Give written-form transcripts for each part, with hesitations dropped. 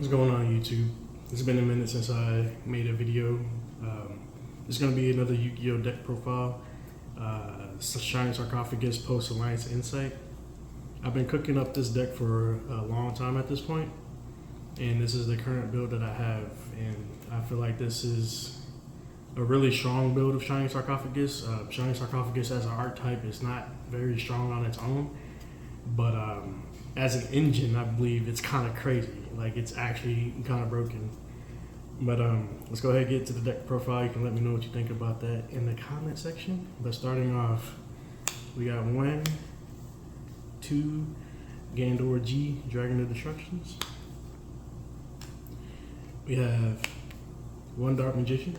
What's going on YouTube? It's been a minute since I made a video. It's going to be another Yu-Gi-Oh deck profile. Shining Sarcophagus post Alliance Insight. I've been cooking up this deck for a long time at this point, and this is the current build that I have, and I feel like this is a really strong build of Shining Sarcophagus. Shining Sarcophagus as an archetype is not very strong on its own, but as an engine, I believe it's kind of crazy. Like, it's actually kind of broken. But let's go ahead and get to the deck profile. You can let me know what you think about that in the comment section. But starting off, we got 1, 2, Gandor G, Dragon of Destructions. We have 1 Dark Magician,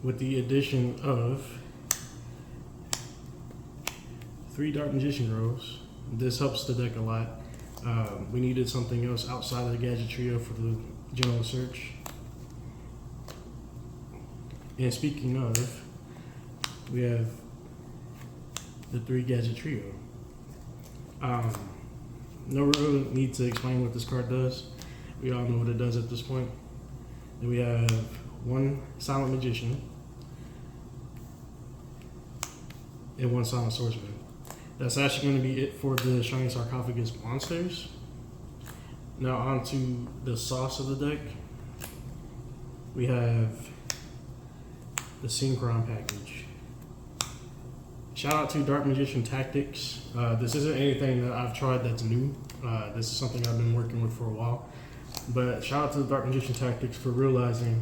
with the addition of 3 Dark Magician Grows. This helps the deck a lot. We needed something else outside of the Gadget Trio for the general search. And speaking of, we have the 3 Gadget Trio. No real need to explain what this card does. We all know what it does at this point. Then we have 1 Silent Magician and 1 Silent Swordsman. That's actually going to be it for the Shining Sarcophagus monsters. Now on to the sauce of the deck. We have the Synchron package. Shout out to Dark Magician Tactics. This isn't anything that I've tried that's new. This is something I've been working with for a while. But shout out to the Dark Magician Tactics for realizing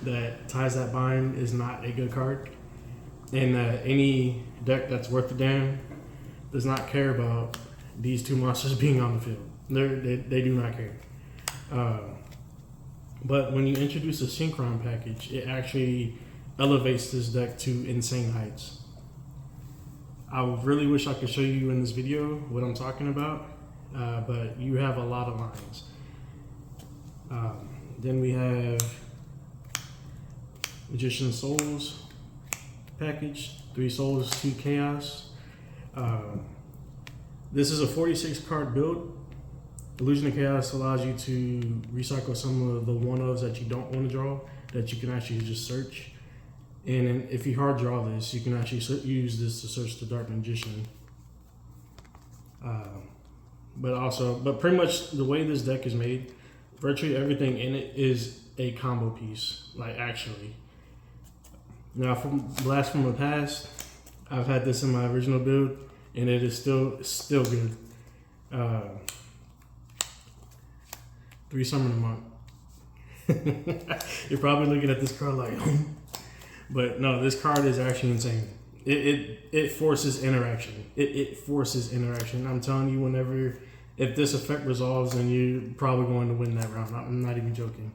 that Ties That Bind is not a good card, and that any deck that's worth a damn does not care about these 2 monsters being on the field. They do not care. But when you introduce a Synchron package, it actually elevates this deck to insane heights. I really wish I could show you in this video what I'm talking about, but you have a lot of lines. Then we have Magician Souls package, 3 souls, 2 chaos. This is a 46 card build. Illusion of Chaos allows you to recycle some of the 1-ofs that you don't want to draw, that you can actually just search. And if you hard draw this, you can actually use this to search the Dark Magician. But pretty much the way this deck is made, virtually everything in it is a combo piece, like actually. Now, from Blast from the Past, I've had this in my original build, and it is still good. 3 Summon a Monk. You're probably looking at this card like, but no, this card is actually insane. It forces interaction. It forces interaction. I'm telling you, if this effect resolves, then you're probably going to win that round. I'm not even joking.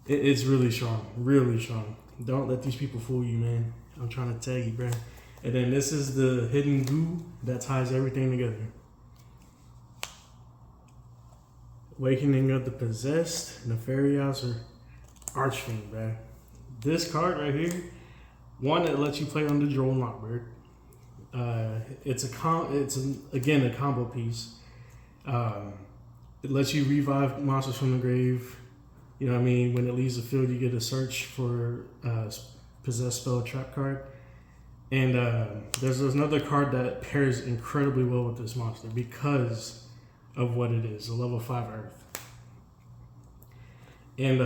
It's really strong, really strong. Don't let these people fool you, man. I'm trying to tell you, bro. And then this is the hidden goo that ties everything together. Awakening of the Possessed, Nefarious, or Archfiend, bro. This card right here, one that lets you play on the Droll Lockbird. Again a combo piece. It lets you revive monsters from the grave. You know what I mean? When it leaves the field, you get a search for Possessed Spell Trap card. And there's another card that pairs incredibly well with this monster because of what it is, a level 5 Earth. And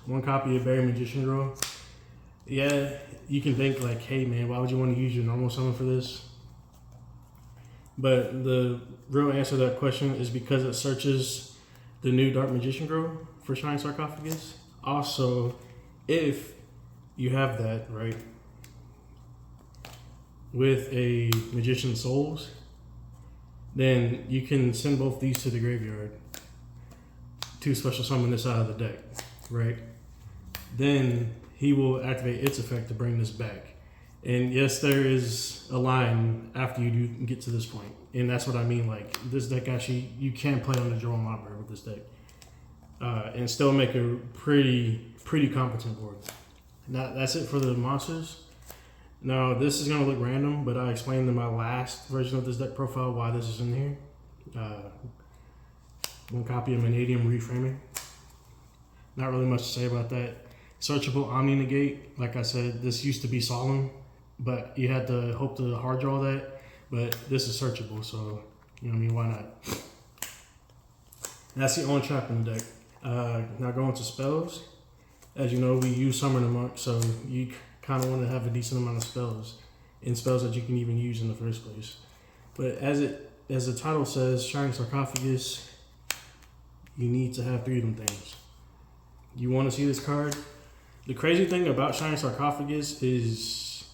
1 copy of Berry Magician Grow. Yeah, you can think like, hey man, why would you want to use your normal summon for this? But the real answer to that question is because it searches the new Dark Magician Grow for Shining Sarcophagus. Also, if you have that, right, with a Magician Souls, then you can send both these to the graveyard to special summon this out of the deck, right? Then he will activate its effect to bring this back. And yes, there is a line after you do get to this point. And that's what I mean, like, this deck actually, you can play on the Droll Lockbird with this deck. And still make a pretty competent board. Now, that's it for the monsters. Now, this is going to look random, but I explained in my last version of this deck profile why this is in here. One copy of Vanadium Reframing. Not really much to say about that. Searchable Omni Negate. Like I said, this used to be Solemn, but you had to hope to hard draw that. But this is searchable, so you know what I mean, why not? That's the only trap in the deck. Now going to spells. As you know, we use Summon the Monk, so you kind of want to have a decent amount of spells, and spells that you can even use in the first place. But as the title says, Shining Sarcophagus, you need to have 3 of them things. You want to see this card? The crazy thing about Shining Sarcophagus is,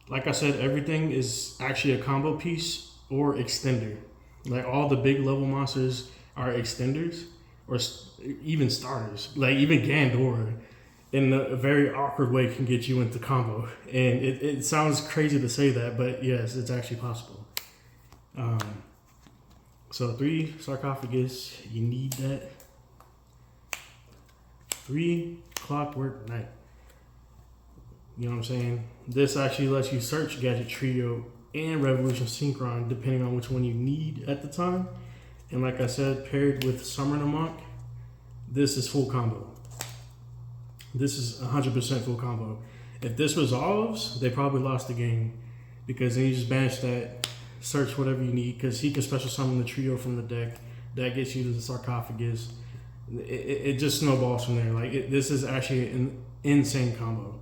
like I said, everything is actually a combo piece or extender. Like all the big level monsters are extenders or even starters. Like even Gandor, in a very awkward way, can get you into combo. And it sounds crazy to say that, but yes, it's actually possible. So 3 Sarcophagus, you need that. 3 Clockwork Knight. You know what I'm saying? This actually lets you search Gadget Trio and Revolution Synchron depending on which one you need at the time. And like I said, paired with Summon the Monk, this is full combo. This is 100% full combo. If this resolves, they probably lost the game, because then you just banish that, search whatever you need, because he can special summon the trio from the deck. That gets you to the Sarcophagus. It just snowballs from there. Like this is actually an insane combo.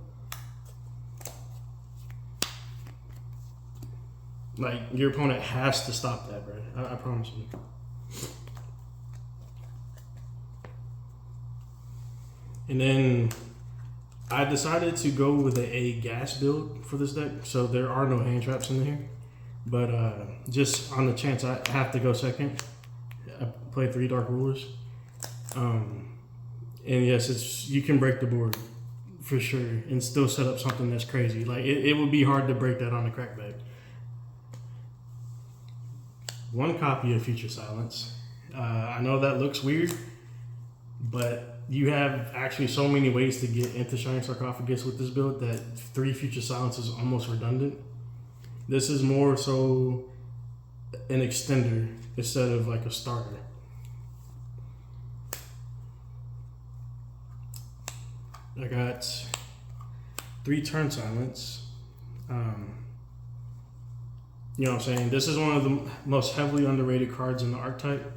Like your opponent has to stop that, bro. I promise you. And then I decided to go with a gas build for this deck, so there are no hand traps in here. But just on the chance I have to go second, I play 3 Dark Rulers. And yes, you can break the board for sure and still set up something that's crazy. Like it would be hard to break that on the crackback. 1 copy of Future Silence. I know that looks weird, but you have actually so many ways to get into Shining Sarcophagus with this build that 3 Future Silence is almost redundant. This is more so an extender instead of like a starter. I got 3 Turn Silence. You know what I'm saying? This is one of the most heavily underrated cards in the archetype.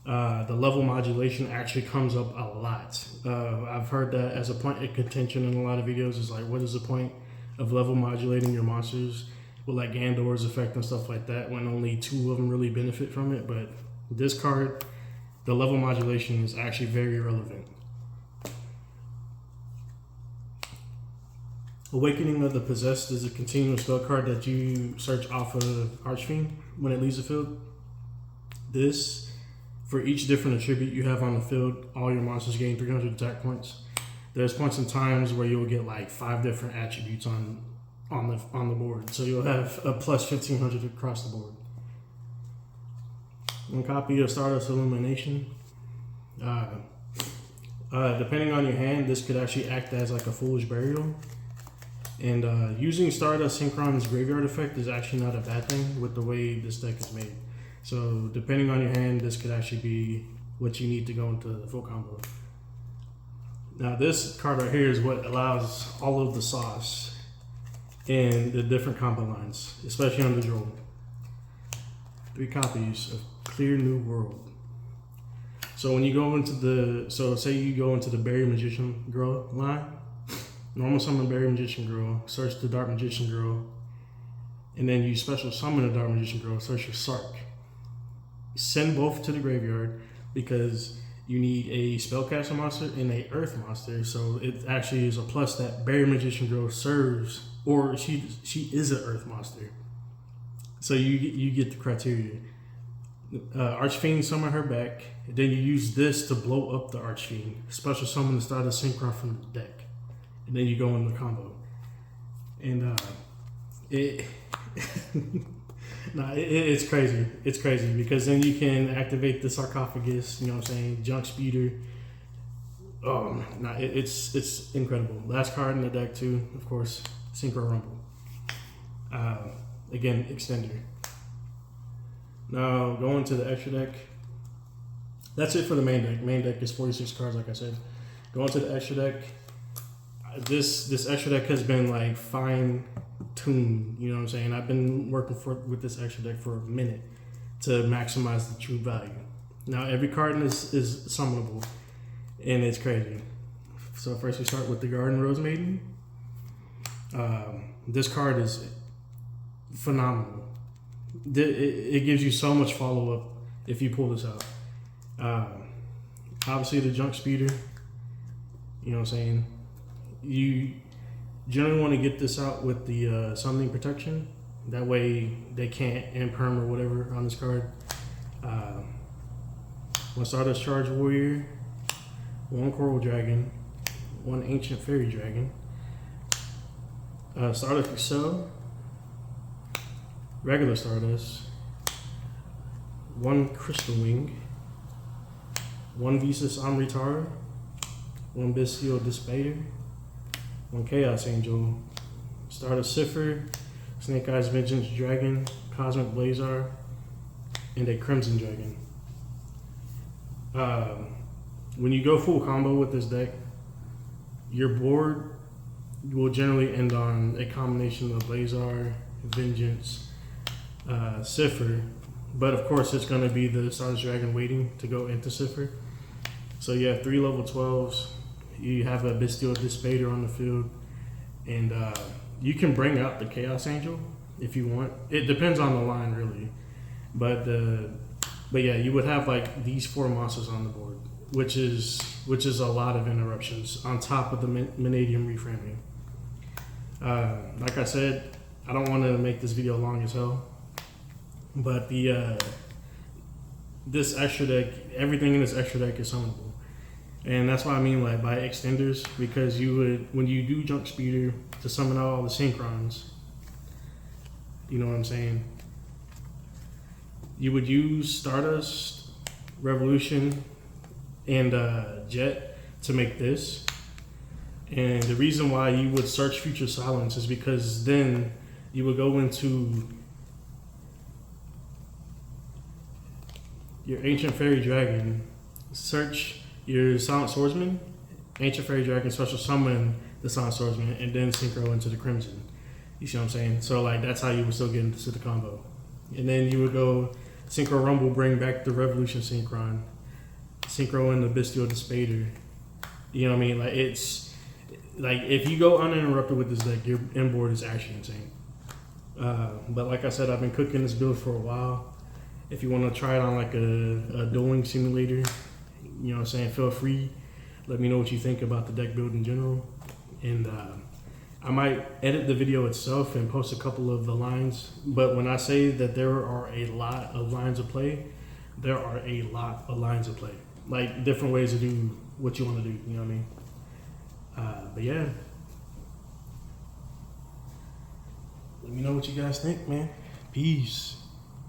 The level modulation actually comes up a lot. I've heard that as a point of contention in a lot of videos. Is like, what is the point of level modulating your monsters with like Gandor's effect and stuff like that when only 2 of them really benefit from it? But this card, the level modulation is actually very relevant. Awakening of the Possessed is a continuous spell card that you search off of Archfiend when it leaves the field. This, for each different attribute you have on the field, all your monsters gain 300 attack points. There's points in times where you'll get like 5 different attributes on the board, so you'll have a plus 1500 across the board. 1 copy of Stardust Illumination. Depending on your hand, this could actually act as like a Foolish Burial. And using Stardust Synchron's graveyard effect is actually not a bad thing with the way this deck is made. So depending on your hand, this could actually be what you need to go into the full combo. Now this card right here is what allows all of the sauce in the different combo lines, especially on the draw. 3 copies of Clear New World. So when you go into say you go into the Berry Magician Girl line, normal summon Berry Magician Girl, search the Dark Magician Girl, and then you special summon the Dark Magician Girl, search your Sarc. Send both to the graveyard because you need a Spellcaster monster and a Earth monster, so it actually is a plus that Berry Magician Girl serves, or she is an Earth monster. So you get the criteria. Archfiend, summon her back, and then you use this to blow up the Archfiend. Special summon the Stardust Synchron from the deck. And then you go in the combo, and it's crazy. It's crazy because then you can activate the Sarcophagus. You know what I'm saying? Junk Speeder. It's incredible. Last card in the deck too, of course. Synchro Rumble. Again, extender. Now going to the extra deck. That's it for the main deck. Main deck is 46 cards, like I said. Going to the extra deck. This extra deck has been like fine tuned. You know what I'm saying? I've been working with this extra deck for a minute to maximize the true value. Now every card in this is summonable, and it's crazy. So first we start with the Garden Rose Maiden. This card is phenomenal. It gives you so much follow up if you pull this out. Obviously the Junk Speeder, you know what I'm saying? You generally want to get this out with the summoning protection. That way they can't imperm or whatever on this card. One Stardust Charge Warrior, one Coral Dragon, one Ancient Fairy Dragon, Stardust Excel, regular Stardust, one Crystal Wing, one Visas Amritara, one Bestial Despater, one Chaos Angel, Stardust Cipher, Snake Eyes Vengeance Dragon, Cosmic Blazar, and a Crimson Dragon. When you go full combo with this deck, your board will generally end on a combination of Blazar, Vengeance, Cipher, but of course it's going to be the Stardust Dragon waiting to go into Cipher. So you have 3 level 12s, you have a Bestial Despater on the field, and you can bring out the Chaos Angel if you want. It depends on the line really, but yeah, you would have like these 4 monsters on the board, which is a lot of interruptions on top of the Vanadium reframing. Like I said, I don't want to make this video long as hell, but this extra deck, everything in this extra deck is summonable, and that's why I mean like by extenders, because you would, when you do Junk Speeder to summon out all the Synchrons, you know what I'm saying, you would use Stardust, Revolution, and Jet to make this. And the reason why you would search Future Silence is because then you would go into your Ancient Fairy Dragon, search your Silent Swordsman, Ancient Fairy Dragon, special summon the Silent Swordsman, and then synchro into the Crimson. You see what I'm saying? So like that's how you would still get into the combo. And then you would go Synchro Rumble, bring back the Revolution Synchron, Synchro in the Bestial Despater. You know what I mean? Like it's like if you go uninterrupted with this deck, your inboard is actually insane. But like I said, I've been cooking this build for a while. If you want to try it on like a dueling simulator, you know what I'm saying, feel free. Let me know what you think about the deck build in general. And I might edit the video itself and post a couple of the lines. But when I say that there are a lot of lines of play, there are a lot of lines of play. Like different ways to do what you want to do, you know what I mean? But yeah. Let me know what you guys think, man. Peace.